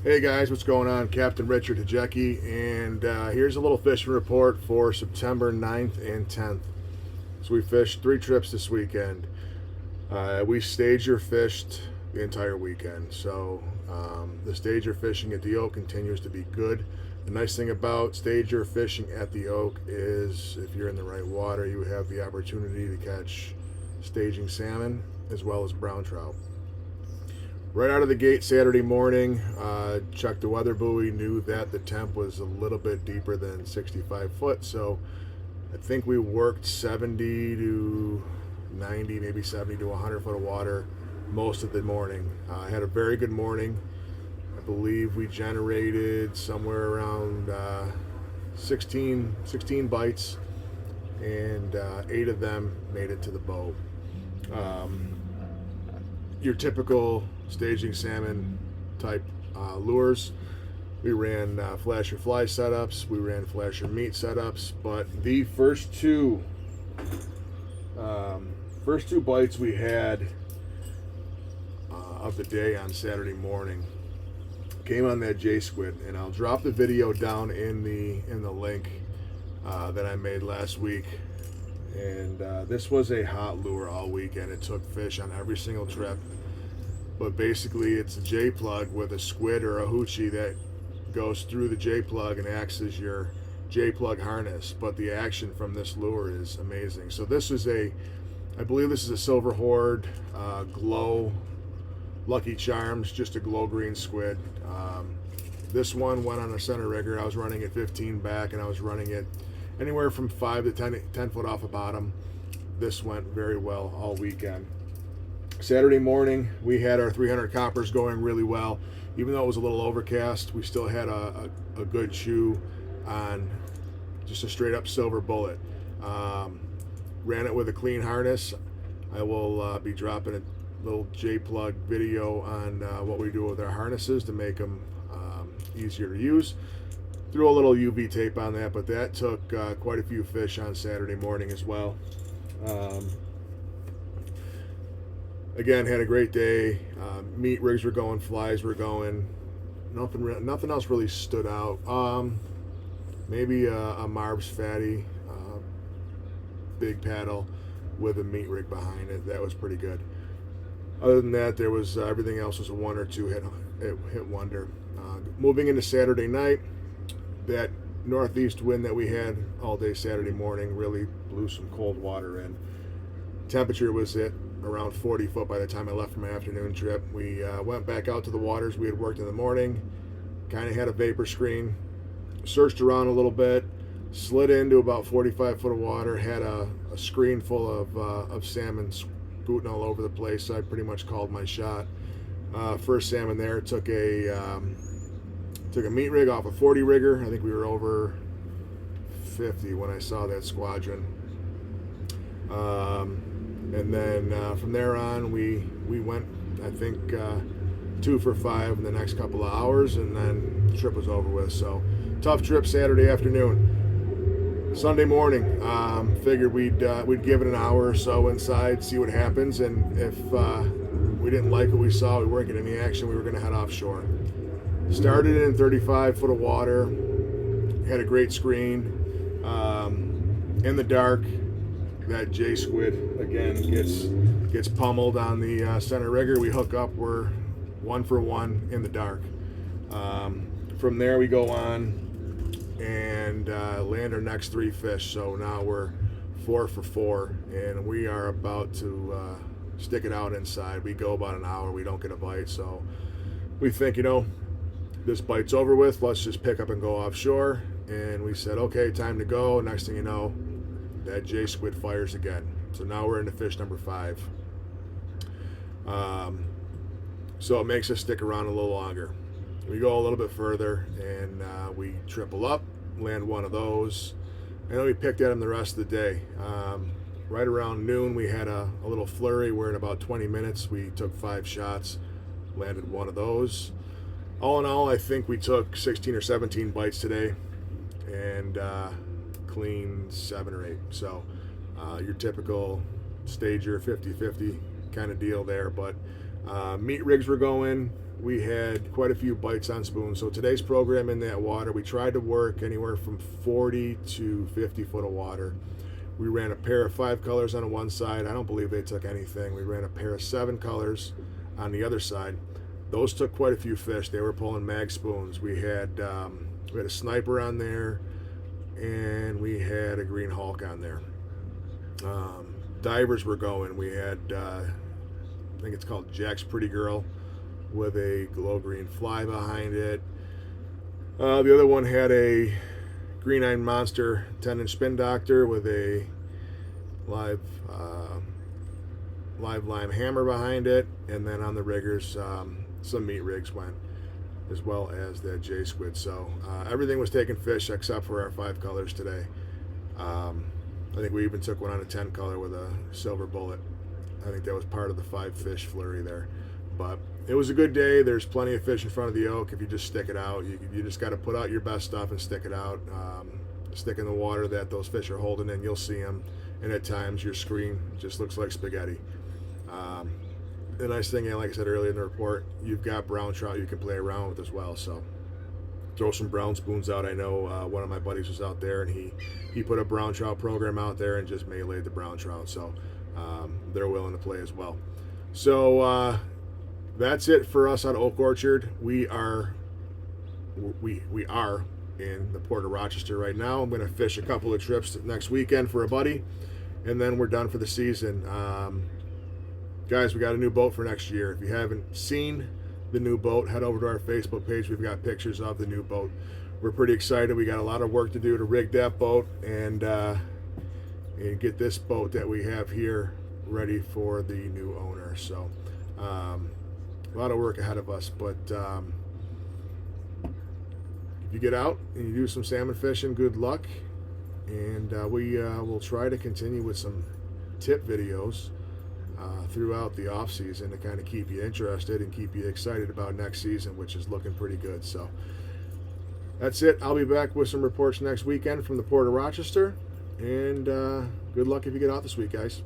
Hey guys, what's going on? Captain Richard Hajeki, and here's a little fishing report for September 9th and 10th. So we fished 3 trips this weekend. We stager fished the entire weekend. So the stager fishing at the Oak continues to be good. The nice thing about stager fishing at the Oak is if you're in the right water, you have the opportunity to catch staging salmon as well as brown trout. Right out of the gate Saturday morning, checked the weather buoy, knew that the temp was a little bit deeper than 65 foot, so I think we worked 70 to 90, maybe 70 to 100 foot of water most of the morning. I had a very good morning. I believe we generated somewhere around 16 bites, and 8 of them made it to the boat. Your typical staging salmon type lures. We ran flasher fly setups, we ran flasher meat setups, but the first two bites we had of the day on Saturday morning came on that J squid, and I'll drop the video down in the link that I made last week. And this was a hot lure all weekend. It took fish on every single trip. But basically, it's a J plug with a squid or a hoochie that goes through the J plug and acts as your J plug harness. But the action from this lure is amazing. So this is I believe this is a Silver Horde Glow Lucky Charms, just a glow green squid. This one went on a center rigger. I was running at 15 back, and I was running it anywhere from 5 to 10 foot off the bottom. This went very well all weekend. Saturday morning, we had our 300 coppers going really well. Even though it was a little overcast, we still had a good chew on just a straight up silver bullet. Ran it with a clean harness. I will be dropping a little J-plug video on what we do with our harnesses to make them easier to use. Threw a little UV tape on that, but that took quite a few fish on Saturday morning as well. Again, had a great day. Meat rigs were going, flies were going. Nothing else really stood out. Maybe a Marb's Fatty big paddle with a meat rig behind it. That was pretty good. Other than that, there was everything else was a 1 or 2 hit wonder. Moving into Saturday night, that northeast wind that we had all day Saturday morning really blew some cold water in. Temperature was at around 40 foot by the time I left for my afternoon trip. We went back out to the waters we had worked in the morning, kind of had a vapor screen, searched around a little bit, slid into about 45 foot of water, had a screen full of salmon scooting all over the place, so I pretty much called my shot. First salmon there, took a meat rig off a 40 rigger. I think we were over 50 when I saw that squadron. And then from there on, we went, I think, 2 for 5 in the next couple of hours, and then the trip was over with. So tough trip Saturday afternoon. Sunday morning, figured we'd give it an hour or so inside, see what happens, and if we didn't like what we saw, we weren't getting any action, we were going to head offshore. Started in 35 foot of water, had a great screen. In the dark, that J squid again gets pummeled on the center rigger. We hook up, we're 1 for 1 in the dark. From there we go on and land our next 3 fish. So now we're 4 for 4, and we are about to stick it out inside. We go about an hour, we don't get a bite, so we think, this bite's over with, let's just pick up and go offshore. And we said, okay, time to go. Next thing you know, that J squid fires again. So now we're into fish number 5. So it makes us stick around a little longer. We go a little bit further, and we triple up, land one of those, and then we picked at them the rest of the day. Right around noon, we had a little flurry where in about 20 minutes we took 5 shots, landed one of those. All in all, I think we took 16 or 17 bites today, and clean 7 or 8. So your typical stager 50-50 kind of deal there. But meat rigs were going, we had quite a few bites on spoons. So today's program in that water, we tried to work anywhere from 40 to 50 foot of water. We ran a pair of 5 colors on one side. I don't believe they took anything. We ran a pair of 7 colors on the other side. Those took quite a few fish. They were pulling mag spoons. We had a sniper on there, and we had a green hulk on there. Divers were going. We had, I think it's called Jack's Pretty Girl, with a glow green fly behind it. The other one had a green eyed monster 10-inch spin doctor with a live lime hammer behind it, and then on the riggers some meat rigs went, as well as that J squid. So everything was taking fish except for our 5 colors today. I think we even took one on a 10 color with a silver bullet. I think that was part of the 5 fish flurry there. But it was a good day. There's plenty of fish in front of the oak if you just stick it out. You just got to put out your best stuff and stick it out. Stick in the water that those fish are holding in. You'll see them. And at times your screen just looks like spaghetti. The nice thing, like I said earlier in the report, you've got brown trout you can play around with as well. So throw some brown spoons out. I know one of my buddies was out there, and he put a brown trout program out there and just meleeed the brown trout. So they're willing to play as well. So that's it for us on Oak Orchard. We are in the Port of Rochester right now. I'm going to fish a couple of trips next weekend for a buddy, and then we're done for the season. Guys, we got a new boat for next year. If you haven't seen the new boat, head over to our Facebook page. We've got pictures of the new boat. We're pretty excited. We got a lot of work to do to rig that boat and get this boat that we have here ready for the new owner. So a lot of work ahead of us, but if you get out and you do some salmon fishing, good luck. And we will try to continue with some tip videos throughout the off season to kind of keep you interested and keep you excited about next season, which is looking pretty good. So that's it. I'll be back with some reports next weekend from the Port of Rochester, and good luck if you get out this week, guys.